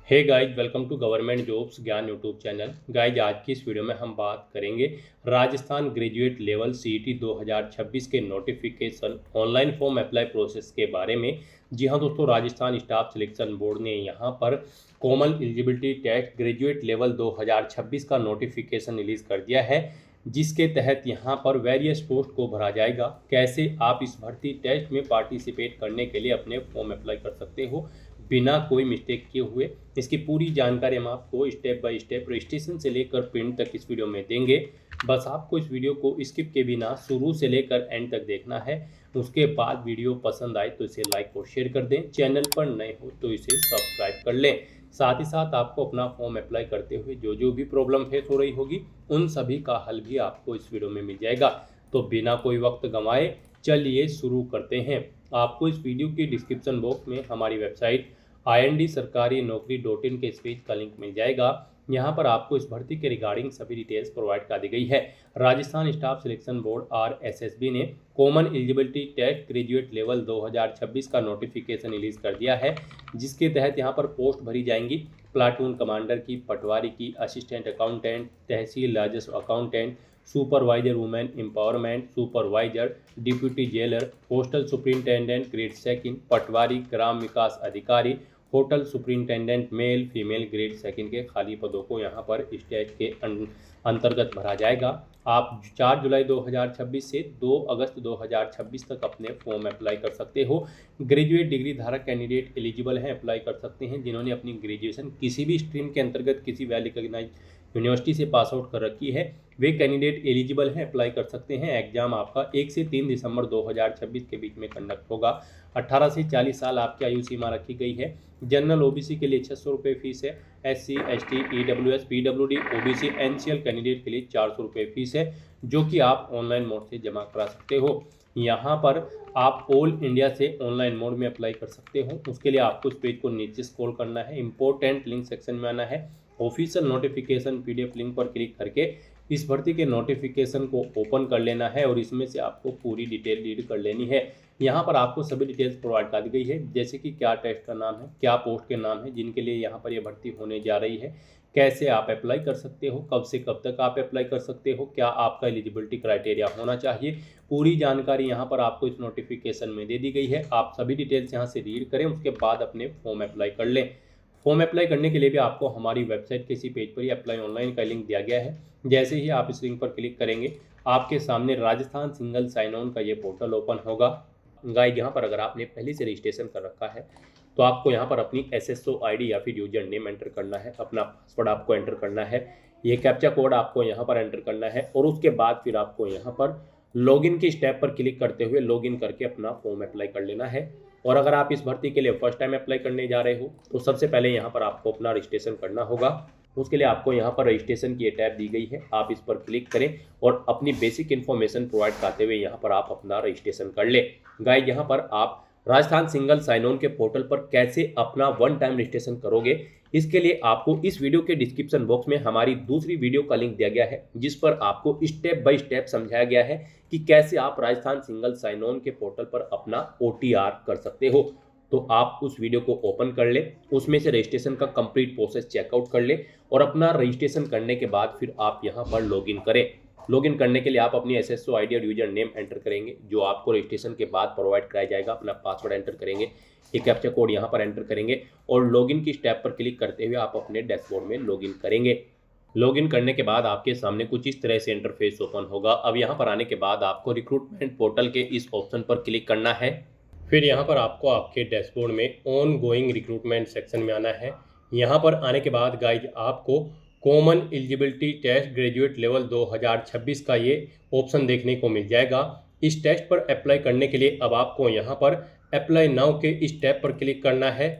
Hey guys, welcome to government jobs Gyan YouTube channel. Guys, आज की इस वीडियो में हम बात करेंगे राजस्थान ग्रेजुएट लेवल सीईटी 2026 के notification online form apply process के बारे में। जी हाँ दोस्तों, राजस्थान स्टाफ सिलेक्शन बोर्ड ने यहाँ पर common eligibility test graduate level 2026 का नोटिफिकेशन रिलीज कर दिया है, जिसके तहत यहाँ पर वेरियस पोस्ट को भरा जाएगा। कैसे आप इस भर्ती टेस्ट में पार्टिसिपेट करने के लिए अपने फॉर्म अप्लाई कर सकते हो बिना कोई मिस्टेक किए हुए, इसकी पूरी जानकारी हम आपको स्टेप बाय स्टेप रजिस्ट्रेशन से लेकर प्रिंट तक इस वीडियो में देंगे। बस आपको इस वीडियो को स्किप के बिना शुरू से लेकर एंड तक देखना है। उसके बाद वीडियो पसंद आए तो इसे लाइक और शेयर कर दें। चैनल पर नए हो तो इसे सब्सक्राइब कर लें। साथ ही साथ आपको अपना फॉर्म अप्लाई करते हुए जो जो भी प्रॉब्लम फेस हो रही होगी, उन सभी का हल भी आपको इस वीडियो में मिल जाएगा। तो बिना कोई वक्त गंवाए चलिए शुरू करते हैं। आपको इस वीडियो की डिस्क्रिप्शन बॉक्स में हमारी वेबसाइट ind-sarkari-naukri.in के इस पेज का लिंक मिल जाएगा। यहाँ पर आपको इस भर्ती के रिगार्डिंग सभी डिटेल्स प्रोवाइड कर दी गई है। Rajasthan staff selection board RSSB ने common eligibility test graduate level 2026 का नोटिफिकेशन रिलीज कर दिया है, जिसके तहत यहाँ पर पोस्ट भरी जाएंगी प्लाटून कमांडर की, पटवारी की, असिस्टेंट अकाउंटेंट, तहसील राजस्व accountant, supervisor women empowerment, supervisor, deputy jailer, postal superintendent grade second, patwari, ग्राम विकास अधिकारी, hotel superintendent male female grade second के खाली पदों को यहाँ पर इस टेस्ट के अंतर्गत भरा जाएगा। आप 4 जुलाई 2026 से 2 अगस्त 2026 तक अपने फॉर्म अप्लाई कर सकते हो। ग्रेजुएट डिग्री धारक कैंडिडेट एलिजिबल हैं, अप्लाई कर सकते हैं जिन्होंने अपनी ग्रेजुएशन किसी भी स्ट्रीम के अंतर्गत किसी वेल रिकॉग्नाइज्ड यूनिवर्सिटी से पास आउट कर रखी है, वे कैंडिडेट एलिजिबल हैं, अप्लाई कर सकते हैं। एग्जाम आपका 1 से 3 दिसंबर 2026 के बीच में कंडक्ट होगा। 18 से 40 साल आपकी आयु सीमा रखी गई है। जनरल ओबीसी के लिए 600 रुपये फीस है। SC ST EWS PWD OBC NCL candidate के लिए 400 रुपये फीस है, जो कि आप ऑनलाइन मोड से जमा करा सकते हो। यहाँ पर आप ऑल इंडिया से ऑनलाइन मोड में अप्लाई कर सकते हो। उसके लिए आपको इस पेज को नीचे स्क्रॉल करना है, इंपॉर्टेंट लिंक सेक्शन में आना है, ऑफिशियल नोटिफिकेशन PDF लिंक पर क्लिक करके इस भर्ती के नोटिफिकेशन को ओपन कर लेना है और इसमें से आपको पूरी डिटेल रीड कर लेनी है। यहाँ पर आपको सभी डिटेल्स प्रोवाइड कर दी गई है, जैसे कि क्या टेस्ट का नाम है, क्या पोस्ट के नाम है जिनके लिए यहाँ पर यह भर्ती होने जा रही है, कैसे आप अप्लाई कर सकते हो, कब से कब तक आप अप्लाई कर सकते हो, क्या आपका एलिजिबिलिटी क्राइटेरिया होना चाहिए। पूरी जानकारी यहाँ पर आपको इस नोटिफिकेशन में दे दी गई है। आप सभी डिटेल्स यहाँ से रीड करें, उसके बाद अपने फॉर्म अप्लाई कर लें। फॉर्म अप्लाई करने के लिए भी आपको हमारी वेबसाइट के इसी पेज पर ही अप्लाई ऑनलाइन का लिंक दिया गया है। जैसे ही आप इस लिंक पर क्लिक करेंगे, आपके सामने राजस्थान सिंगल साइन ऑन का ये पोर्टल ओपन होगा। गाइड, यहाँ पर अगर आपने पहले से रजिस्ट्रेशन कर रखा है तो आपको यहाँ पर अपनी SSO ID या फिर यूजर नेम एंटर करना है, अपना पासवर्ड आपको एंटर करना है, ये कैप्चा कोड आपको यहाँ पर एंटर करना है और उसके बाद फिर आपको यहाँ पर लॉगिन की स्टेप पर क्लिक करते हुए लॉगिन करके अपना फॉर्म अप्लाई कर लेना है। और अगर आप इस भर्ती के लिए फर्स्ट टाइम अप्लाई करने जा रहे हो तो सबसे पहले यहाँ पर आपको अपना रजिस्ट्रेशन करना होगा। उसके लिए आपको यहाँ पर रजिस्ट्रेशन की टैब दी गई है, आप इस पर क्लिक करें और अपनी बेसिक इन्फॉर्मेशन प्रोवाइड करते हुए यहाँ पर आप अपना रजिस्ट्रेशन कर ले। गाइड, यहाँ पर आप राजस्थान सिंगल साइन ऑन के पोर्टल पर कैसे अपना वन टाइम रजिस्ट्रेशन करोगे, इसके लिए आपको इस वीडियो के डिस्क्रिप्शन बॉक्स में हमारी दूसरी वीडियो का लिंक दिया गया है, जिस पर आपको स्टेप बाय स्टेप समझाया गया है कि कैसे आप राजस्थान सिंगल साइन ऑन के पोर्टल पर अपना OTR कर सकते हो। तो आप उस वीडियो को ओपन कर ले, उसमें से रजिस्ट्रेशन का कंप्लीट प्रोसेस चेकआउट कर ले और अपना रजिस्ट्रेशन करने के बाद फिर आप यहाँ पर लॉगिन करें। लॉगिन करने के लिए आप अपनी SSO ID और यूजर नेम एंटर करेंगे, जो आपको रजिस्ट्रेशन के बाद प्रोवाइड कराया जाएगा। अपना पासवर्ड एंटर करेंगे, एक कैप्चा कोड यहाँ पर एंटर करेंगे और लॉगिन की स्टेप पर क्लिक करते हुए आप अपने डैशबोर्ड में लॉगिन करेंगे। लॉगिन करने के बाद आपके सामने कुछ इस तरह से इंटरफेस ओपन होगा। अब यहाँ पर आने के बाद आपको रिक्रूटमेंट पोर्टल के इस ऑप्शन पर क्लिक करना है। फिर यहाँ पर आपको आपके डैशबोर्ड में ऑन गोइंग रिक्रूटमेंट सेक्शन में आना है। यहाँ पर आने के बाद गाइज आपको common eligibility test graduate level 2026 का ये ऑप्शन देखने को मिल जाएगा। इस टेस्ट पर अप्लाई करने के लिए अब आपको यहाँ पर अप्लाई नाउ के इस टैब पर क्लिक करना है।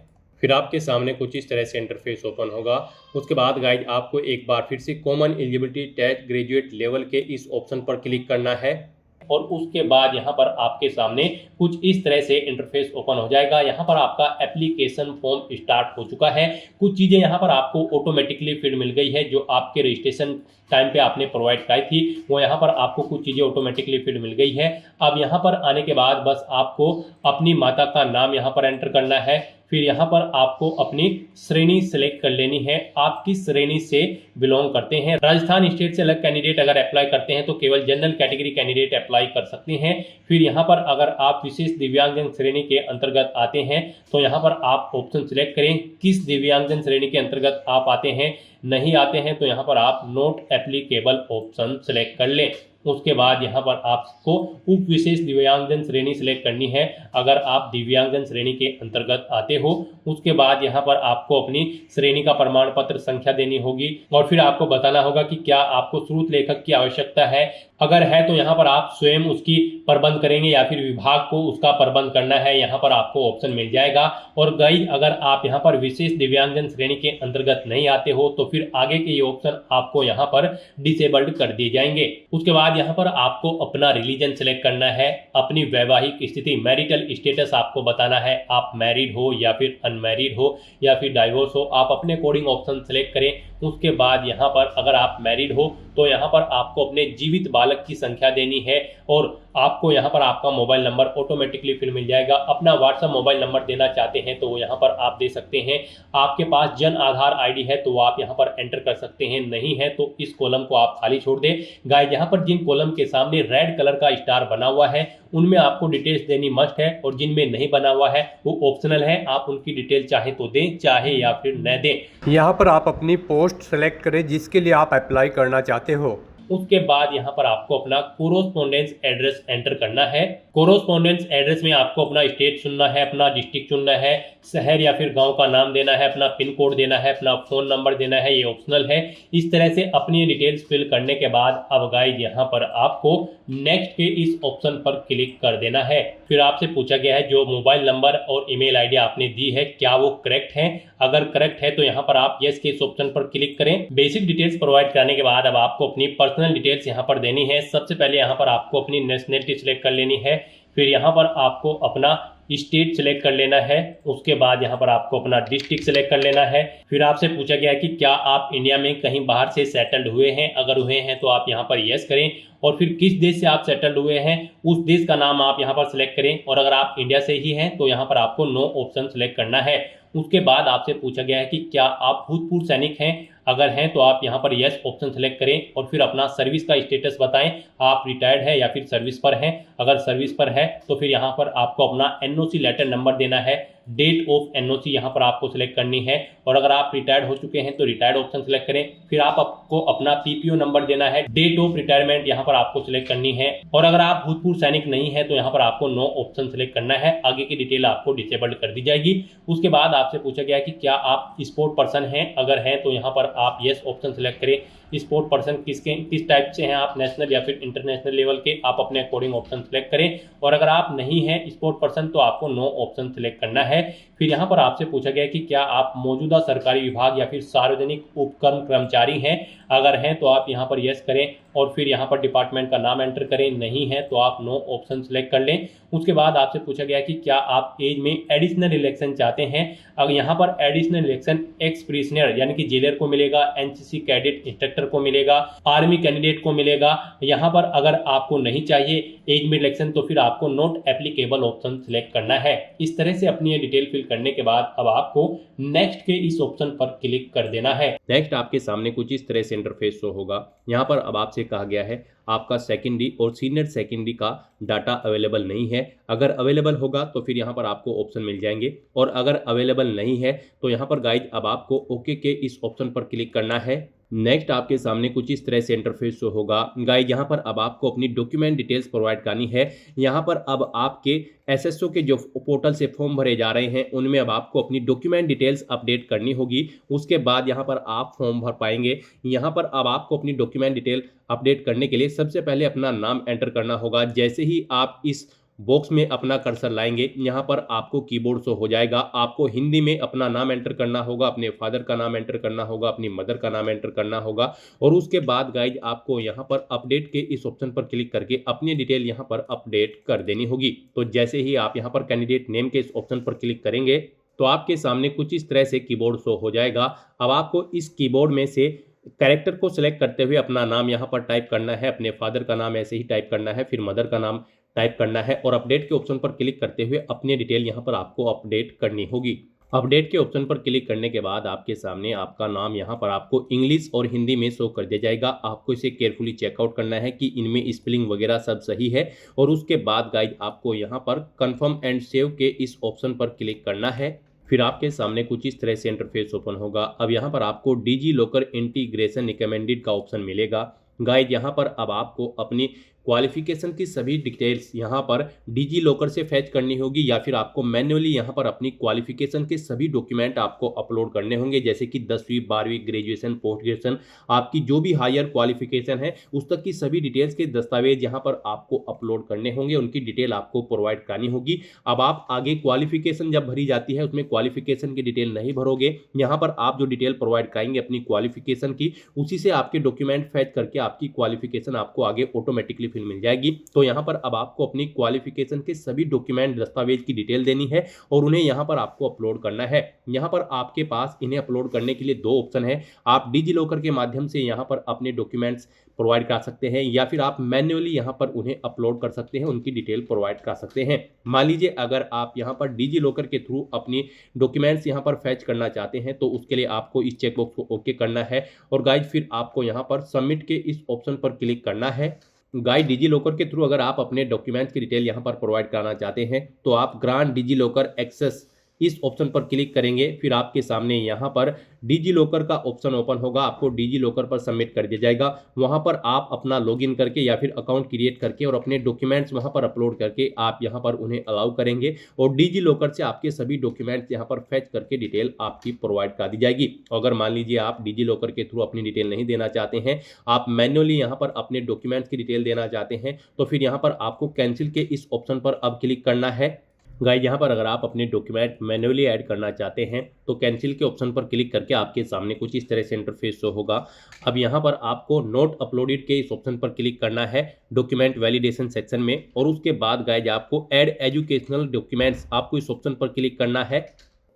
फिर आपके सामने कुछ इस तरह से इंटरफेस ओपन होगा। उसके बाद गाइज आपको एक बार फिर से common eligibility test graduate level के इस ऑप्शन पर क्लिक करना है और उसके बाद यहाँ पर आपके सामने कुछ इस तरह से इंटरफेस ओपन हो जाएगा। यहाँ पर आपका एप्लीकेशन फॉर्म स्टार्ट हो चुका है। कुछ चीज़ें यहाँ पर आपको ऑटोमेटिकली फिल मिल गई है, जो आपके रजिस्ट्रेशन टाइम पे आपने प्रोवाइड कराई थी, वो यहाँ पर आपको कुछ चीज़ें ऑटोमेटिकली फिल मिल गई है। अब यहाँ पर आने के बाद बस आपको अपनी माता का नाम यहाँ पर एंटर करना है, फिर यहाँ पर आपको अपनी श्रेणी सेलेक्ट कर लेनी है, आप किस श्रेणी से बिलोंग करते हैं। राजस्थान स्टेट से अलग कैंडिडेट अगर अप्लाई करते हैं तो केवल जनरल कैटेगरी कैंडिडेट अप्लाई कर सकते हैं। फिर यहाँ पर अगर आप विशेष दिव्यांगजन श्रेणी के अंतर्गत आते हैं तो यहाँ पर आप ऑप्शन सिलेक्ट करें किस दिव्यांगजन श्रेणी के अंतर्गत आप आते हैं। नहीं आते हैं तो यहाँ पर आप नॉट एप्लीकेबल ऑप्शन सिलेक्ट कर लें। उसके बाद यहाँ पर आपको उप विशेष दिव्यांगजन श्रेणी सिलेक्ट करनी है अगर आप दिव्यांगजन श्रेणी के अंतर्गत आते हो। उसके बाद यहाँ पर आपको अपनी श्रेणी का प्रमाण पत्र संख्या देनी होगी और फिर आपको बताना होगा कि क्या आपको स्रोत लेखक की आवश्यकता है। अगर है तो यहाँ पर आप स्वयं उसकी प्रबंध करेंगे या फिर विभाग को उसका प्रबंध करना है, यहाँ पर आपको ऑप्शन मिल जाएगा। और गाइस अगर आप यहाँ पर विशेष दिव्यांगजन श्रेणी के अंतर्गत नहीं आते हो तो फिर आगे के ये ऑप्शन आपको यहाँ पर डिसेबल्ड कर दिए जाएंगे। उसके बाद यहाँ पर आपको अपना रिलीजन सिलेक्ट करना है, अपनी वैवाहिक स्थिति मैरिटल स्टेटस आपको बताना है, आप मैरिड हो या फिर अनमैरिड हो या फिर डाइवोर्स हो, आप अपने अकॉर्डिंग ऑप्शन सिलेक्ट करें। उसके बाद यहाँ पर अगर आप मैरिड हो तो यहाँ पर आपको अपने जीवित बालक की संख्या देनी है और आपको यहाँ पर आपका मोबाइल नंबर ऑटोमेटिकली फिर मिल जाएगा। अपना व्हाट्सएप मोबाइल नंबर देना चाहते हैं तो वो यहाँ पर आप दे सकते हैं। आपके पास जन आधार आईडी है तो वो आप यहाँ पर एंटर कर सकते हैं, नहीं है तो इस कॉलम को आप खाली छोड़ दें। गाइस यहाँ पर जिन कॉलम के सामने रेड कलर का स्टार बना हुआ है उनमें आपको डिटेल्स देनी मस्ट है और जिनमें नहीं बना हुआ है वो ऑप्शनल है, आप उनकी डिटेल चाहे तो दें चाहे या फिर न दें। यहाँ पर आप अपनी पोस्ट सेलेक्ट करें जिसके लिए आप अप्लाई करना चाहते हो। उसके बाद यहाँ पर आपको अपना कोरोस्पोंडेंस एड्रेस एंटर करना है। कोरोस्पोंडेंस एड्रेस में आपको अपना स्टेट चुनना है, अपना डिस्ट्रिक्ट चुनना है, शहर या फिर गांव का नाम देना है, अपना पिन कोड देना है, अपना फोन नंबर देना है, ये ऑप्शनल है। इस तरह से अपनी डिटेल्स फिल करने के बाद अब गाइस यहाँ पर आपको नेक्स्ट के इस ऑप्शन पर क्लिक कर देना है। फिर आपसे पूछा गया है जो मोबाइल नंबर और ईमेल आईडी आपने दी है क्या वो करेक्ट है। अगर करेक्ट है तो यहाँ पर आप यस के इस ऑप्शन पर क्लिक करें। बेसिक डिटेल्स प्रोवाइड करने के बाद अब आपको अपनी पर्सनल डिटेल्स यहाँ पर देनी है। सबसे पहले यहाँ पर आपको अपनी नेशनलिटी सिलेक्ट कर लेनी है, फिर यहाँ पर आपको अपना स्टेट सिलेक्ट कर लेना है, उसके बाद यहाँ पर आपको अपना डिस्ट्रिक्ट सिलेक्ट कर लेना है। फिर आपसे पूछा गया है कि क्या आप इंडिया में कहीं बाहर से सेटल्ड हुए हैं, अगर हुए हैं तो आप यहाँ पर यस करें और फिर किस देश से आप सेटल्ड हुए हैं उस देश का नाम आप यहाँ पर सिलेक्ट करें और अगर आप इंडिया से ही हैं तो यहाँ पर आपको नो ऑप्शन सिलेक्ट करना है। उसके बाद आपसे पूछा गया है कि क्या आप भूतपूर्व सैनिक हैं, अगर हैं तो आप यहाँ पर यस ऑप्शन सेलेक्ट करें और फिर अपना सर्विस का स्टेटस बताएं, आप रिटायर्ड है या फिर सर्विस पर हैं। अगर सर्विस पर है तो फिर यहाँ पर आपको अपना एनओसी लेटर नंबर देना है, डेट ऑफ एनओसी यहाँ पर आपको सिलेक्ट करनी है और अगर आप रिटायर्ड हो चुके हैं तो रिटायर्ड ऑप्शन सिलेक्ट करें। फिर आपको अपना पीपीओ नंबर देना है, डेट ऑफ रिटायरमेंट यहाँ पर आपको सिलेक्ट करनी है और अगर आप भूतपूर्व सैनिक नहीं है तो यहाँ पर आपको नो ऑप्शन सिलेक्ट करना है। आगे की डिटेल आपको डिसेबल्ड कर दी जाएगी। उसके बाद आपसे पूछा गया कि क्या आप स्पोर्ट पर्सन हैं, अगर हैं तो यहाँ पर आप यस ऑप्शन सिलेक्ट करें। स्पोर्ट पर्सन किस टाइप से हैं आप, नेशनल या फिर इंटरनेशनल लेवल के, आप अपने अकॉर्डिंग ऑप्शन सेलेक्ट करें और अगर आप नहीं हैं स्पोर्ट पर्सन तो आपको नो ऑप्शन सेलेक्ट करना है। फिर यहाँ पर आपसे पूछा गया कि क्या आप मौजूदा सरकारी विभाग या फिर सार्वजनिक उपक्रम कर्मचारी हैं, अगर हैं तो आप यहाँ पर यस करें और फिर यहाँ पर डिपार्टमेंट का नाम एंटर करें, नहीं है तो आप नो ऑप्शन सेलेक्ट कर लें। उसके बाद आपसे पूछा गया कि क्या आप एज में एडिशनल इलेक्शन चाहते हैं, अगर यहाँ पर एडिशनल इलेक्शन एक्स प्रिजनर यानी कि जेलर को मिलेगा, एनसीसी कैडेट इंस्ट्रक्टर को मिलेगा, आर्मी कैंडिडेट को मिलेगा। यहाँ पर अगर आपको नहीं चाहिए एज में इलेक्शन तो फिर आपको नॉट एप्लीकेबल ऑप्शन सिलेक्ट करना है। इस तरह से अपनी ये डिटेल फिल करने के बाद अब आपको नेक्स्ट के इस ऑप्शन पर क्लिक कर देना है। नेक्स्ट आपके सामने कुछ इस तरह से इंटरफेस शो होगा। यहाँ पर अब आपसे कहा गया है आपका सेकेंडरी और सीनियर सेकेंडरी का डाटा अवेलेबल नहीं है, अगर अवेलेबल होगा तो फिर यहाँ पर आपको ऑप्शन मिल जाएंगे और अगर अवेलेबल नहीं है तो यहाँ पर गाइज अब आपको ओके के इस ऑप्शन पर क्लिक करना है। नेक्स्ट आपके सामने कुछ इस तरह से इंटरफेस शो होगा। गाइज यहाँ पर अब आपको अपनी डॉक्यूमेंट डिटेल्स प्रोवाइड करनी है। यहाँ पर अब आपके एसएसओ के जो पोर्टल से फॉर्म भरे जा रहे हैं उनमें अब आपको अपनी डॉक्यूमेंट डिटेल्स अपडेट करनी होगी, उसके बाद यहाँ पर आप फॉर्म भर पाएंगे। यहाँ पर अब आपको अपनी डॉक्यूमेंट डिटेल अपडेट करने के लिए सबसे पहले अपना नाम एंटर करना होगा। जैसे ही आप इस बॉक्स में अपना कर्सर लाएंगे यहाँ पर आपको कीबोर्ड शो हो जाएगा। आपको हिंदी में अपना नाम एंटर करना होगा, अपने फादर का नाम एंटर करना होगा, अपनी मदर का नाम एंटर करना होगा और उसके बाद गाइज आपको यहाँ पर अपडेट के इस ऑप्शन पर क्लिक करके अपनी डिटेल यहाँ पर अपडेट कर देनी होगी। तो जैसे ही आप यहाँ पर कैंडिडेट नेम के इस ऑप्शन पर क्लिक करेंगे तो आपके सामने कुछ इस तरह से कीबोर्ड शो हो जाएगा। अब आपको इस कीबोर्ड में से कैरेक्टर को सिलेक्ट करते हुए अपना नाम यहाँ पर टाइप करना है, अपने फादर का नाम ऐसे ही टाइप करना है, फिर मदर का नाम टाइप करना है और अपडेट के ऑप्शन पर क्लिक करते हुए अपनी डिटेल यहाँ पर आपको अपडेट करनी होगी। अपडेट के ऑप्शन पर क्लिक करने के बाद आपके सामने आपका नाम यहाँ पर आपको इंग्लिश और हिंदी में शो कर दिया जाएगा। आपको इसे केयरफुली चेकआउट करना है कि इनमें स्पेलिंग वगैरह सब सही है और उसके बाद गाइज आपको यहाँ पर कंफर्म एंड सेव के इस ऑप्शन पर क्लिक करना है। फिर आपके सामने कुछ इस तरह से इंटरफेस ओपन होगा। अब यहाँ पर आपको डिजी लॉकर इंटीग्रेशन रिकमेंडेड का ऑप्शन मिलेगा। गाइज यहाँ पर अब आपको अपनी क्वालिफिकेशन की सभी डिटेल्स यहाँ पर डिजी लॉकर से फैच करनी होगी या फिर आपको मैन्युअली यहाँ पर अपनी क्वालिफिकेशन के सभी डॉक्यूमेंट आपको अपलोड करने होंगे, जैसे कि 10वीं 12वीं ग्रेजुएशन पोस्ट ग्रेजुएशन आपकी जो भी हायर क्वालिफिकेशन है उस तक की सभी डिटेल्स के दस्तावेज यहाँ पर आपको अपलोड करने होंगे, उनकी डिटेल आपको प्रोवाइड करानी होगी। अब आप आगे क्वालिफिकेशन जब भरी जाती है उसमें क्वालिफिकेशन की डिटेल नहीं भरोगे, यहाँ पर आप जो डिटेल प्रोवाइड कराएंगे अपनी क्वालिफिकेशन की उसी से आपके डॉक्यूमेंट फैच करके आपकी क्वालिफिकेशन आपको आगे ऑटोमेटिकली मिल जाएगी। तो यहाँ पर अब आपको अपनी क्वालिफिकेशन के सभी डॉक्यूमेंट दस्तावेज की डिटेल देनी है और उन्हें यहाँ पर आपको अपलोड करना है। यहाँ पर आपके पास इन्हें अपलोड करने के लिए दो ऑप्शन है। आप डिजी लॉकर के माध्यम से यहाँ पर अपने डॉक्यूमेंट्स प्रोवाइड कर सकते हैं या फिर आप मैन्युअली यहाँ पर उन्हें अपलोड कर सकते हैं, उनकी डिटेल प्रोवाइड कर सकते हैं। मान लीजिए अगर आप यहाँ पर डिजी लॉकर के थ्रू अपनी डॉक्यूमेंट्स यहाँ पर फैच करना चाहते हैं तो उसके लिए आपको इस चेकबॉक्स को ओके करना है और गाइज फिर आपको यहाँ पर सबमिट के इस ऑप्शन पर क्लिक करना है। गाइड डिजी लॉकर के थ्रू अगर आप अपने डॉक्यूमेंट्स की डिटेल यहाँ पर प्रोवाइड कराना चाहते हैं तो आप ग्रांट डिजी लॉकर एक्सेस इस ऑप्शन पर क्लिक करेंगे। फिर आपके सामने यहाँ पर डिजी लॉकर का ऑप्शन ओपन होगा, आपको डिजी लॉकर पर सबमिट कर दिया जाएगा। वहाँ पर आप अपना लॉगिन करके या फिर अकाउंट क्रिएट करके और अपने डॉक्यूमेंट्स वहाँ पर अपलोड करके आप यहाँ पर उन्हें अलाउ करेंगे और डिजी लॉकर से आपके सभी डॉक्यूमेंट्स यहाँ पर फैच करके डिटेल आपकी प्रोवाइड कर दी जाएगी। अगर मान लीजिए आप डिजी लॉकर के थ्रू अपनी डिटेल नहीं देना चाहते हैं, आप मैन्युअली यहाँ पर अपने डॉक्यूमेंट्स की डिटेल देना चाहते हैं तो फिर यहाँ पर आपको कैंसिल के इस ऑप्शन पर अब क्लिक करना है। गाइस यहाँ पर अगर आप अपने डॉक्यूमेंट मैन्युअली ऐड करना चाहते हैं तो कैंसिल के ऑप्शन पर क्लिक करके आपके सामने कुछ इस तरह से इंटरफेस शो होगा। अब यहाँ पर आपको नोट अपलोडेड के इस ऑप्शन पर क्लिक करना है डॉक्यूमेंट वैलिडेशन सेक्शन में और उसके बाद गाइस आपको ऐड एजुकेशनल डॉक्यूमेंट्स आपको इस ऑप्शन पर क्लिक करना है।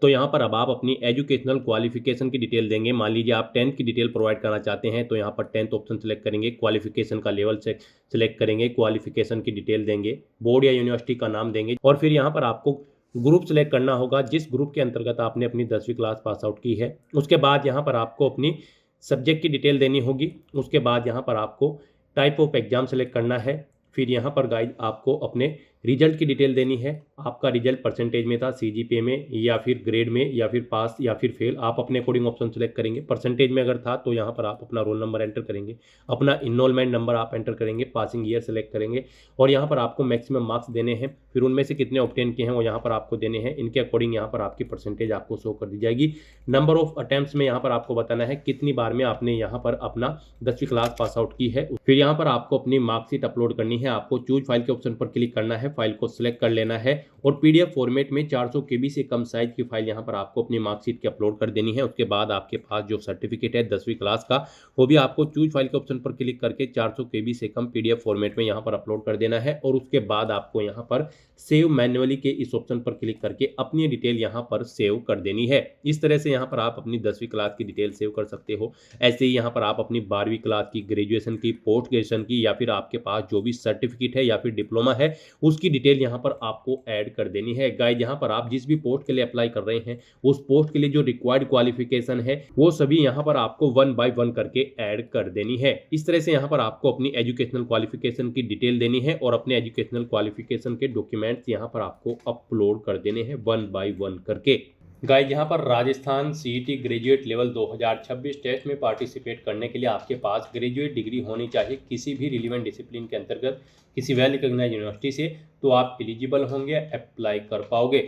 तो यहाँ पर अब आप अपनी एजुकेशनल क्वालिफिकेशन की डिटेल देंगे। मान लीजिए आप 10th की डिटेल प्रोवाइड करना चाहते हैं तो यहाँ पर 10th ऑप्शन सेलेक्ट करेंगे, क्वालिफिकेशन का लेवल से सिलेक्ट करेंगे, क्वालिफिकेशन की डिटेल देंगे, बोर्ड या यूनिवर्सिटी का नाम देंगे और फिर यहाँ पर आपको ग्रुप सेलेक्ट करना होगा जिस ग्रुप के अंतर्गत आपने अपनी 10वीं क्लास पास आउट की है। उसके बाद यहाँ पर आपको अपनी सब्जेक्ट की डिटेल देनी होगी। उसके बाद यहाँ पर आपको टाइप ऑफ एग्जाम सेलेक्ट करना है। फिर यहाँ पर गाइड आपको अपने रिजल्ट की डिटेल देनी है। आपका रिजल्ट परसेंटेज में था, सीजीपीए में या फिर ग्रेड में या फिर पास या फिर फेल, आप अपने अकॉर्डिंग ऑप्शन सेलेक्ट करेंगे। परसेंटेज में अगर था तो यहाँ पर आप अपना रोल नंबर एंटर करेंगे, अपना इनरोलमेंट नंबर आप एंटर करेंगे, पासिंग ईयर सेलेक्ट करेंगे और यहाँ पर आपको मैक्सिमम मार्क्स देने हैं। फिर उनमें से कितने ऑब्टेन किए हैं वो यहाँ पर आपको देने हैं। इनके अकॉर्डिंग यहाँ पर आपकी परसेंटेज आपको शो कर दी जाएगी। नंबर ऑफ अटेम्प्ट्स में यहाँ पर आपको बताना है कितनी बार में आपने यहाँ पर अपना 10वीं क्लास पास आउट की है। फिर यहाँ पर आपको अपनी मार्कशीट अपलोड करनी है। आपको चूज फाइल के ऑप्शन पर क्लिक करना है, फाइल को सिलेक्ट कर लेना है और पीडीएफ फॉर्मेट में 400 केबी से कम साइज की फाइल यहाँ पर आपको अपनी मार्कशीट की अपलोड कर देनी है। उसके बाद आपके पास जो सर्टिफिकेट है 10वीं क्लास का वो भी आपको चूज फाइल के ऑप्शन पर क्लिक करके 400 केबी से कम पीडीएफ फॉर्मेट में यहाँ पर अपलोड कर देना है और उसके बाद आपको यहाँ पर सेव मैन्युअली के इस ऑप्शन पर क्लिक करके अपनी डिटेल यहाँ पर सेव कर देनी है। इस तरह से यहाँ पर आप अपनी 10वीं क्लास की डिटेल सेव कर सकते हो। ऐसे ही यहाँ पर आप अपनी 12वीं क्लास की, ग्रेजुएशन की, पोस्ट ग्रेजुएशन की या फिर आपके पास जो भी सर्टिफिकेट है या फिर डिप्लोमा है उसकी डिटेल यहाँ पर आपको ऐड कर देनी है। गाइस यहाँ पर आप जिस भी पोस्ट के लिए अप्लाई कर रहे हैं उस पोस्ट के लिए जो रिक्वायर्ड क्वालिफिकेशन है वो सभी यहाँ पर आपको 1 by 1 करके ऐड कर देनी है। इस तरह से यहाँ पर आपको अपनी एजुकेशनल क्वालिफिकेशन की डिटेल देनी है और अपने एजुकेशनल क्वालिफिकेशन के डॉक्यूमेंट्स यहाँ पर आपको अपलोड कर देने हैं 1 by 1 करके। गाइस यहाँ पर Rajasthan CET graduate level 2026 test में पार्टिसिपेट करने के लिए आपके पास ग्रेजुएट डिग्री होनी चाहिए किसी भी रिलीवेंट डिसिप्लिन के अंतर्गत किसी वेल रिकॉग्नाइज्ड यूनिवर्सिटी से, तो आप एलिजिबल होंगे, अप्लाई कर पाओगे।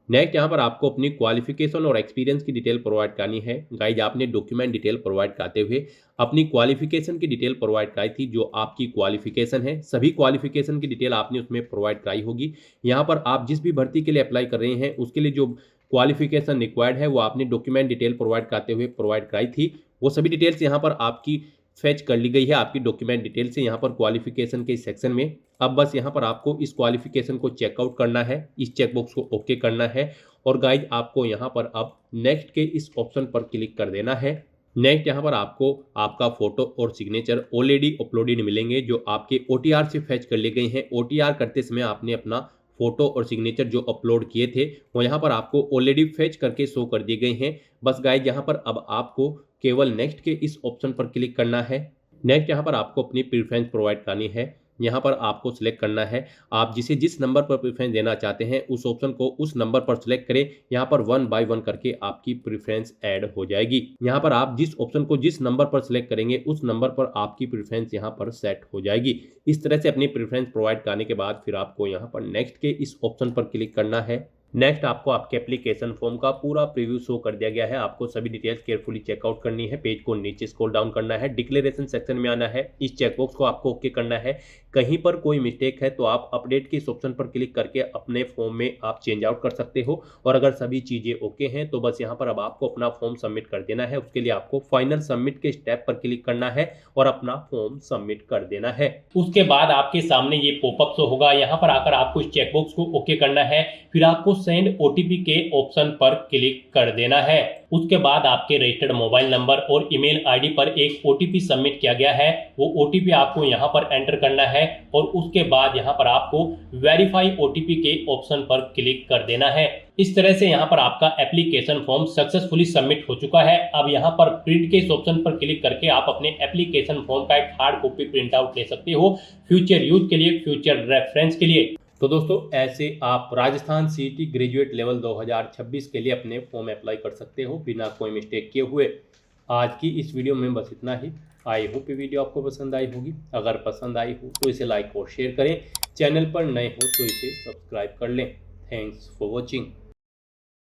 नेक्स्ट यहाँ पर आपको अपनी क्वालिफिकेशन और एक्सपीरियंस की डिटेल प्रोवाइड करनी है। गाइज आपने डॉक्यूमेंट डिटेल प्रोवाइड करते हुए अपनी क्वालिफिकेशन की डिटेल प्रोवाइड कराई थी। जो आपकी क्वालिफिकेशन है सभी क्वालिफिकेशन की डिटेल आपने उसमें प्रोवाइड कराई होगी। यहाँ पर आप जिस भी भर्ती के लिए अप्लाई कर रहे हैं उसके लिए जो क्वालिफिकेशन रिक्वायर्ड है वो आपने डॉक्यूमेंट डिटेल प्रोवाइड करते हुए प्रोवाइड कराई थी। वो सभी डिटेल्स यहाँ पर आपकी फैच कर ली गई है आपकी डॉक्यूमेंट डिटेल से यहाँ पर क्वालिफिकेशन के सेक्शन में। अब बस यहाँ पर आपको इस क्वालिफिकेशन को चेकआउट करना है, इस चेकबॉक्स को ओके करना है और गाइज आपको यहाँ पर अब नेक्स्ट के इस ऑप्शन पर क्लिक कर देना है। नेक्स्ट यहाँ पर आपको आपका फोटो और सिग्नेचर ऑलरेडी अपलोडेड मिलेंगे जो आपके OTR से फैच कर लिए गए हैं। OTR करते समय आपने अपना फोटो और सिग्नेचर जो अपलोड किए थे वो यहाँ पर आपको ऑलरेडी फेच करके शो कर दिए गए हैं। बस गाइज यहाँ पर अब आपको केवल नेक्स्ट के इस ऑप्शन पर क्लिक करना है। नेक्स्ट यहाँ पर आपको अपनी प्रेफरेंस प्रोवाइड करनी है। यहाँ पर आपको सिलेक्ट करना है आप जिस नंबर पर प्रेफरेंस देना चाहते हैं उस ऑप्शन को उस नंबर पर सिलेक्ट करें। यहाँ पर 1 बाय 1 करके आपकी प्रेफरेंस ऐड हो जाएगी। यहाँ पर आप जिस ऑप्शन को जिस नंबर पर सिलेक्ट करेंगे उस नंबर पर आपकी प्रेफरेंस यहाँ पर सेट हो जाएगी। इस तरह से अपनी प्रेफरेंस प्रोवाइड करने के बाद फिर आपको यहाँ पर नेक्स्ट के इस ऑप्शन पर क्लिक करना है। नेक्स्ट आपको आपके एप्लीकेशन फॉर्म का पूरा प्रीव्यू शो कर दिया गया है। आपको सभी डिटेल्स केयरफुली चेकआउट करनी है। पेज को नीचे स्क्रॉल डाउन करना है, डिक्लेरेशन सेक्शन में आना है, इस चेकबॉक्स को आपको ओके करना है। कहीं पर कोई मिस्टेक है तो आप अपडेट के इस ऑप्शन पर क्लिक करके अपने फॉर्म में आप चेंज आउट कर सकते हो। और अगर सभी चीज़ें ओके हैं तो बस यहाँ पर अब आपको अपना फॉर्म सबमिट कर देना है। उसके लिए आपको फाइनल सबमिट के स्टेप पर क्लिक करना है और अपना फॉर्म सबमिट कर देना है। उसके बाद आपके सामने ये पॉपअप शो होगा। यहाँ पर आकर आपको इस चेकबॉक्स को ओके करना है। फिर आपको सेंड ओटीपी के ऑप्शन पर क्लिक कर देना है। उसके बाद आपके रजिस्टर्ड मोबाइल नंबर और ईमेल आईडी पर एक ओटीपी सबमिट किया गया है। वो ओटीपी आपको यहाँ पर एंटर करना है और उसके बाद यहाँ पर आपको वेरीफाई ओटीपी के ऑप्शन पर क्लिक कर देना है। इस तरह से यहाँ पर आपका एप्लीकेशन फॉर्म सक्सेसफुली सबमिट हो चुका है। अब यहाँ पर प्रिंट के इस ऑप्शन पर क्लिक करके आप अपने एप्लीकेशन फॉर्म का एक हार्ड कॉपी प्रिंट आउट ले सकते हो फ्यूचर यूज के लिए, फ्यूचर रेफरेंस के लिए। तो दोस्तों ऐसे आप राजस्थान सीईटी ग्रेजुएट लेवल 2026 के लिए अपने फॉर्म अप्लाई कर सकते हो बिना कोई मिस्टेक किए हुए। आज की इस वीडियो में बस इतना ही। आई होप ये वीडियो आपको पसंद आई होगी। अगर पसंद आई हो तो इसे लाइक और शेयर करें। चैनल पर नए हो तो इसे सब्सक्राइब कर लें। Thanks for watching.